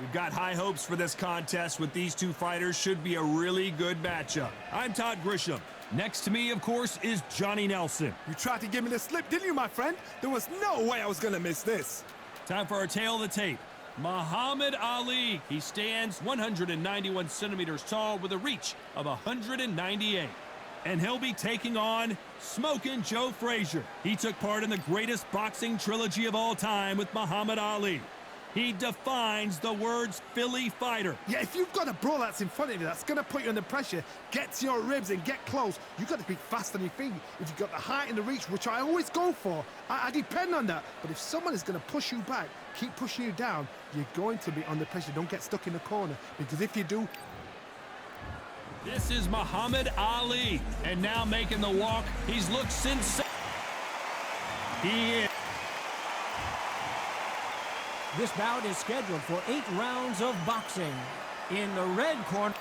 We've got high hopes for this contest with these two fighters. Should be a really good matchup. I'm Todd Grisham. Next to me, of course, is Johnny Nelson. You tried to give me the slip, didn't you, my friend? There was no way I was going to miss this. Time for our tail of the tape. Muhammad Ali. He stands 191 centimeters tall with a reach of 198. And he'll be taking on Smokin' Joe Frazier. He took part in the greatest boxing trilogy of all time with Muhammad Ali. He defines the words Philly fighter. Yeah, if you've got a brawl that's in front of you that's going to put you under pressure, get to your ribs and get close, you've got to be fast on your feet. If you've got the height and the reach, which I always go for, I depend on that. But if someone is going to push you back, keep pushing you down, you're going to be under pressure. Don't get stuck in the corner, because if you do... This is Muhammad Ali, and now making the walk, he's looked sensational. He is. This bout is scheduled for 8 rounds of boxing. In the red corner.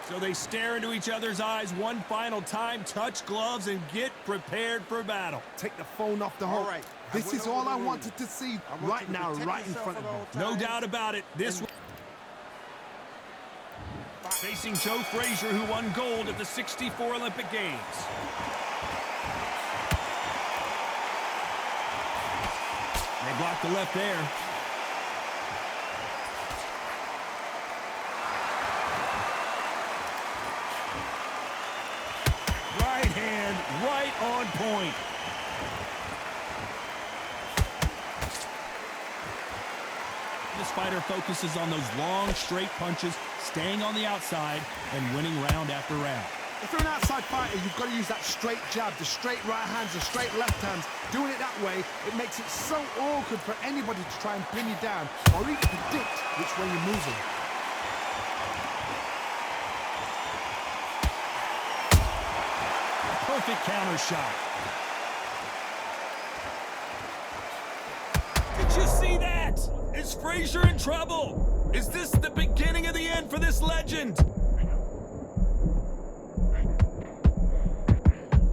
So they stare into each other's eyes one final time, touch gloves, and get prepared for battle. Take the phone off the hook. Right. This is all I wanted to see right now, right in front of me. No doubt about it. This facing Joe Frazier, who won gold at the '64 Olympic Games. They blocked the left there. Right hand, right on point. This fighter focuses on those long, straight punches, staying on the outside and winning round after round. If you're an outside fighter, you've got to use that straight jab, the straight right hands, the straight left hands. Doing it that way, it makes it so awkward for anybody to try and pin you down or even predict which way you're moving. Perfect counter shot. Did you see that? Is Frazier in trouble? Is this the beginning of the end for this legend?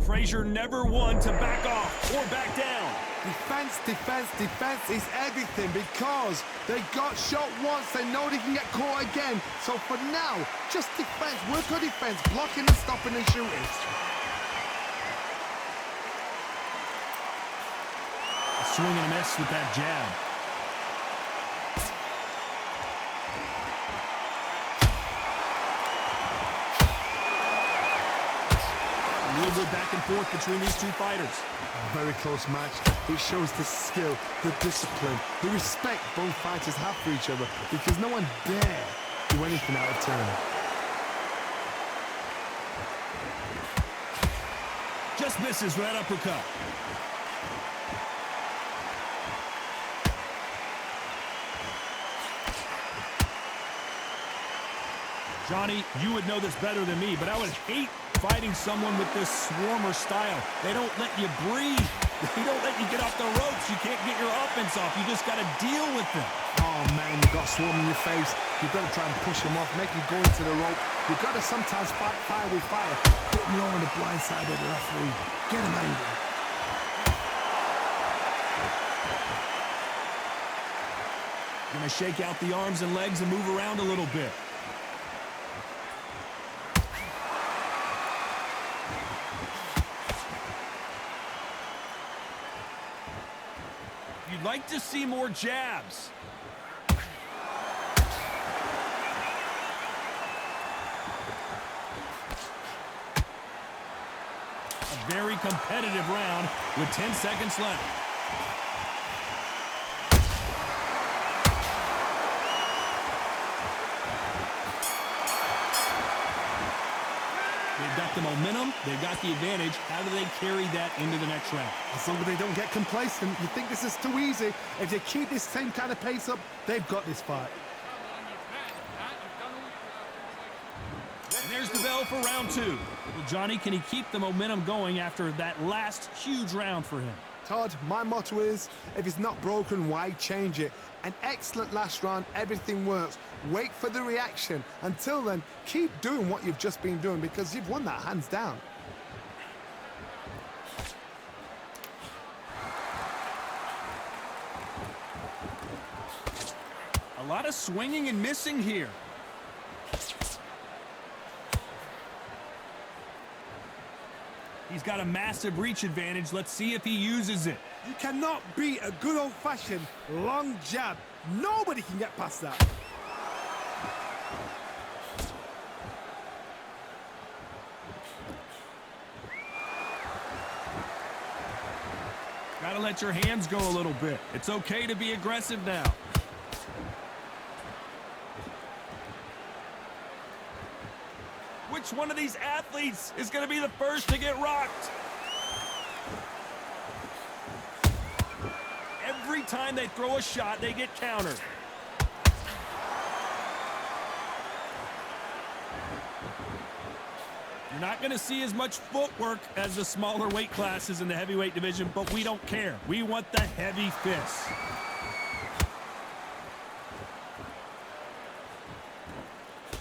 Frazier never won to back off or back down. Defense, defense, defense is everything, because they got shot once, they know they can get caught again. So for now, just defense, work on defense, blocking and stopping and shooting. A swing and a miss with that jab. A little bit back and forth between these two fighters. Very close match. It shows the skill, the discipline, the respect both fighters have for each other, because no one dare do anything out of turn. Just misses with that uppercut. Johnny, you would know this better than me, but I would hate fighting someone with this swarmer style. They don't let you breathe. They don't let you get off the ropes. You can't get your offense off. You just got to deal with them. Oh, man, you got swarm in your face. You've got to try and push them off, make them go into the rope. You've got to sometimes fight fire with fire. Put them on the blind side of the referee. Get them angry. Gonna shake out the arms and legs and move around a little bit. You'd like to see more jabs. A very competitive round with 10 seconds left. They've got the momentum, they've got the advantage. How do they carry that into the next round? As long as they don't get complacent, you think this is too easy. If they keep this same kind of pace up, they've got this fight. And there's the bell for round 2. Well, Johnny, can he keep the momentum going after that last huge round for him? Todd, my motto is, if it's not broken, why change it? An excellent last round, everything works. Wait for the reaction. Until then, keep doing what you've just been doing, because you've won that hands down. A lot of swinging and missing here. He's got a massive reach advantage. Let's see if he uses it. You cannot beat a good old-fashioned long jab. Nobody can get past that. Gotta let your hands go a little bit. It's okay to be aggressive now. Which one of these athletes is going to be the first to get rocked? Every time they throw a shot, they get countered. You're not going to see as much footwork as the smaller weight classes in the heavyweight division, but we don't care. We want the heavy fists.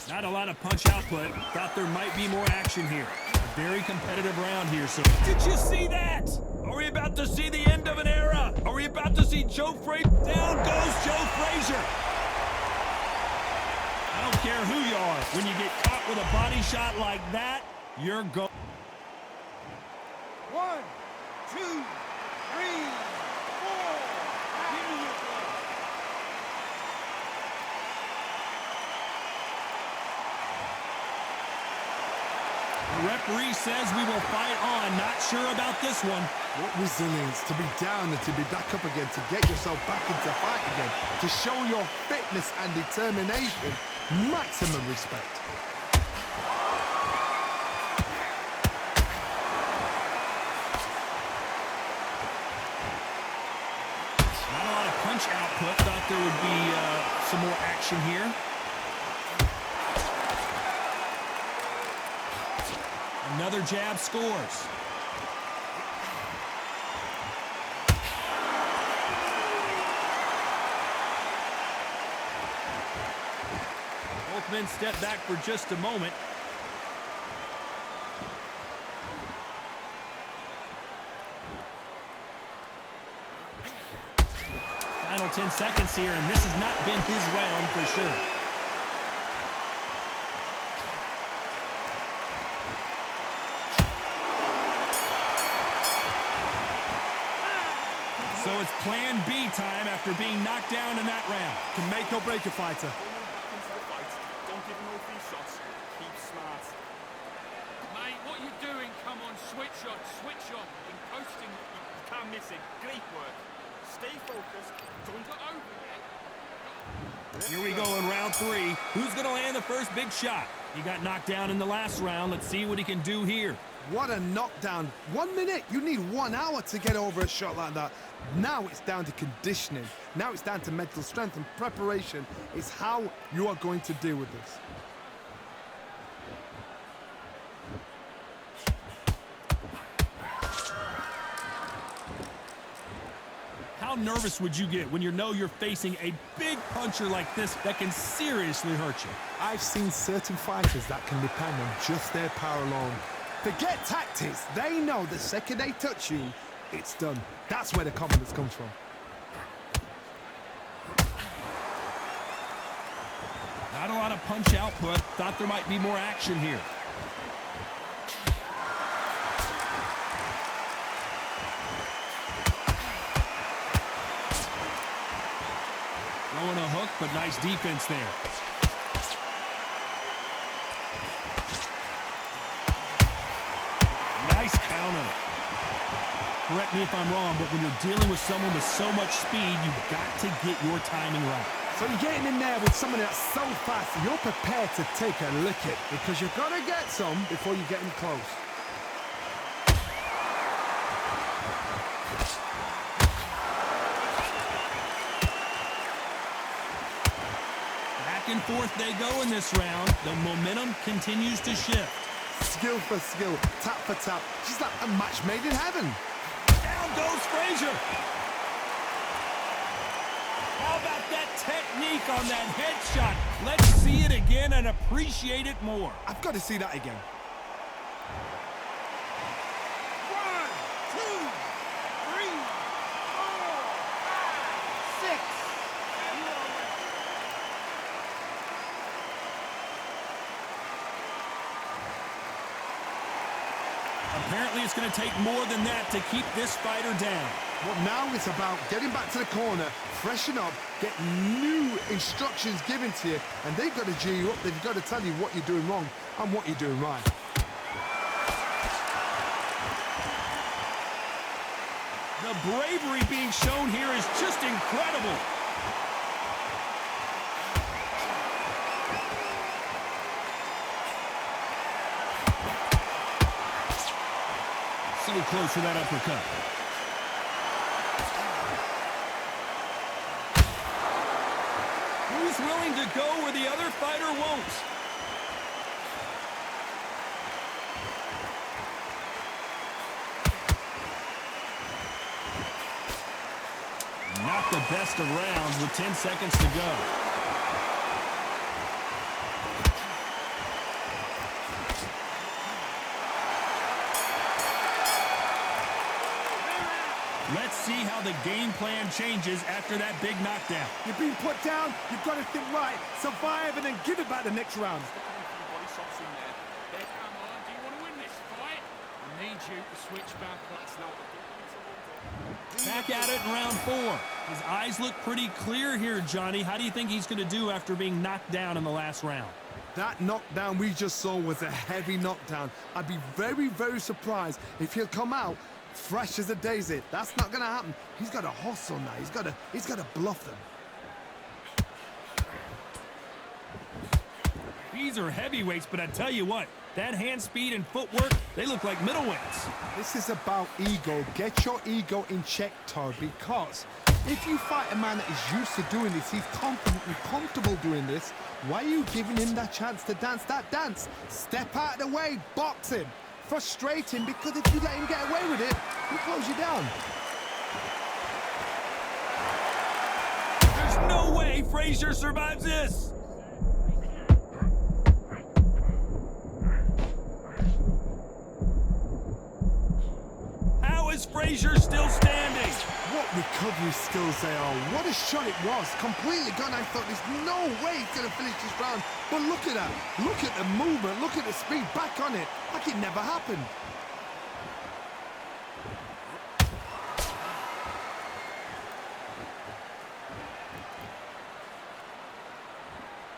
Not a lot of punch output. Thought there might be more action here. A very competitive round here. So, did you see that? Are we about to see the end of an era? Are we about to see Joe Frazier? Down goes Joe Frazier. I don't care who you are. When you get caught with a body shot like that, you're going. 1, 2, 3, 4. Here you go. The referee says we will fight on. Not sure about this one. What resilience to be down and to be back up again, to get yourself back into fight again, to show your fitness and determination. Maximum respect. Not a lot of punch output. Thought there would be some more action here. Another jab scores. Both men step back for just a moment. Final 10 seconds here, and this has not been his round for sure. So it's plan B time after being knocked down in that round. Can make or break a fighter. Don't give him all these shots. Keep smart. Mate, what are you doing? Come on, switch on, switch on. Been posting. You can't miss it. Great work. Stay focused. Don't Not over yet. Here we go in round 3. Who's going to land the first big shot? He got knocked down in the last round. Let's see what he can do here. What a knockdown. 1 minute. You need 1 hour to get over a shot like that. Now it's down to conditioning. Now it's down to mental strength and preparation. It's how you are going to deal with this. How nervous would you get when you know you're facing a big puncher like this that can seriously hurt you? I've seen certain fighters that can depend on just their power alone. Forget tactics. They know the second they touch you, it's done. That's where the confidence comes from. Not a lot of punch output. Thought there might be more action here. Throwing a hook, but nice defense there. Nice counter. Correct me if I'm wrong, but when you're dealing with someone with so much speed, you've got to get your timing right. So you're getting in there with someone that's so fast, you're prepared to take a lick it because you've got to get some before you get in close. Back and forth they go in this round. The momentum continues to shift. Skill for skill, tap for tap, just like a match made in heaven. Down goes Frazier. How about that technique on that headshot? Let's see it again and appreciate it more. I've got to see that again. 1, 2, 3, 4, 5, 6. Apparently it's going to take more than that to keep this fighter down. Well, now it's about getting back to the corner, freshen up, get new instructions given to you, and they've got to G you up. They've got to tell you what you're doing wrong and what you're doing right. The bravery being shown here is just incredible. So close for that uppercut. Who's willing to go where the other fighter won't? Not the best of rounds with 10 seconds to go. Let's see how the game plan changes after that big knockdown. You're being put down, you've got to think right, survive, and then give it back the next round. Come on, do you want to win this fight? I need you to switch back. Back at it in round 4. His eyes look pretty clear here, Johnny. How do you think he's going to do after being knocked down in the last round? That knockdown we just saw was a heavy knockdown. I'd be very, very surprised if he'll come out fresh as a daisy. That's not going to happen. He's got to hustle now. He's got to bluff them. These are heavyweights, but I tell you what, that hand speed and footwork, they look like middleweights. This is about ego. Get your ego in check, Todd, because if you fight a man that is used to doing this, he's confident and comfortable doing this, why are you giving him that chance to dance that dance? Step out of the way, box him. Frustrating, because if you let him get away with it, he'll close you down. There's no way Frazier survives this. How is Frazier still standing? What recovery skills they are. What a shot it was. Completely gone. I thought there's no way he's going to finish this round. But look at that. Look at the movement. Look at the speed. Back on it. Like it never happened.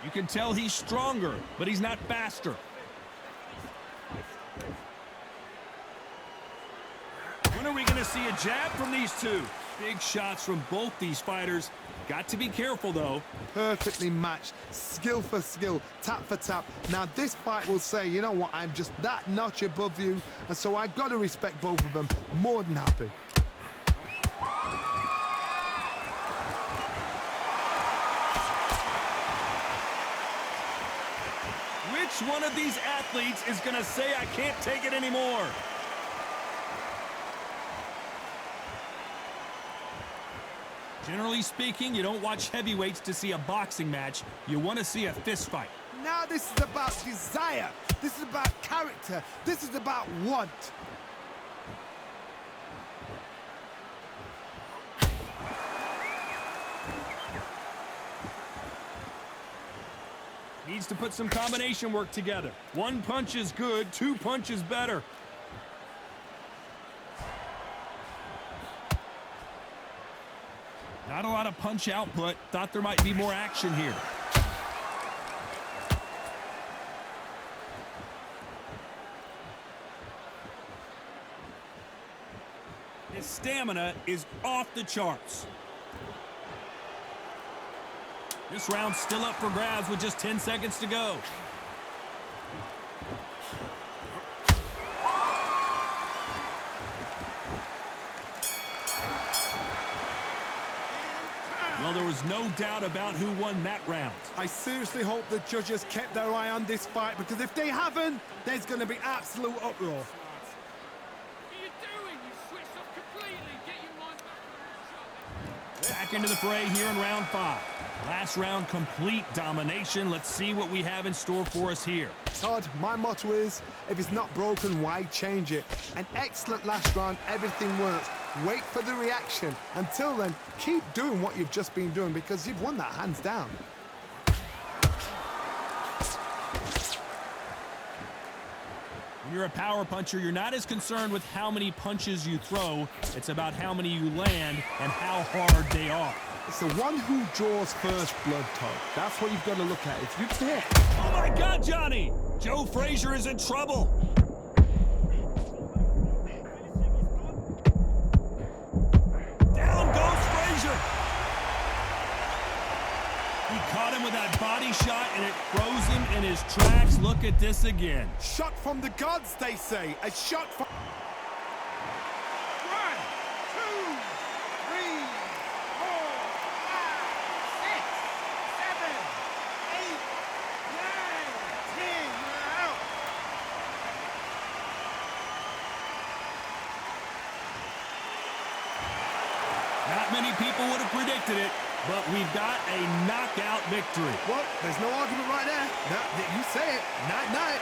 You can tell he's stronger, but he's not faster. When are we going to see a jab from these two? Big shots from both these fighters. Got to be careful, though. Perfectly matched. Skill for skill. Tap for tap. Now, this fight will say, you know what, I'm just that notch above you. And so I've got to respect both of them. More than happy. Which one of these athletes is going to say, I can't take it anymore? Generally speaking, you don't watch heavyweights to see a boxing match. You want to see a fist fight. Now this is about desire. This is about character. This is about want. Needs to put some combination work together. One punch is good, two punches better. Not a lot of punch output. Thought there might be more action here. His stamina is off the charts. This round's still up for grabs with just 10 seconds to go. Well, there was no doubt about who won that round. I seriously hope the judges kept their eye on this fight, because if they haven't, there's going to be absolute uproar. What are you doing? You switched off completely. Get your mind back on the shot. Back into the fray here in round 5. Last round, complete domination. Let's see what we have in store for us here. Todd, my motto is, if it's not broken, why change it? An excellent last round, everything works. Wait for the reaction. Until then, keep doing what you've just been doing, because you've won that hands down. When you're a power puncher, you're not as concerned with how many punches you throw. It's about how many you land and how hard they are. It's the one who draws first blood, Todd. That's what you've got to look at. If you hit... Oh my God, Johnny! Joe Frazier is in trouble. Down goes Frazier. He caught him with that body shot, and it froze him in his tracks. Look at this again. Shot from the gods, they say. A shot from... 1, 2, 3, 4, 5, 6, 7, 8, 9, 10. You're out. Not many people would have predicted it, but we've got a knockout victory. Well, there's no argument right there. You say it. Night-night.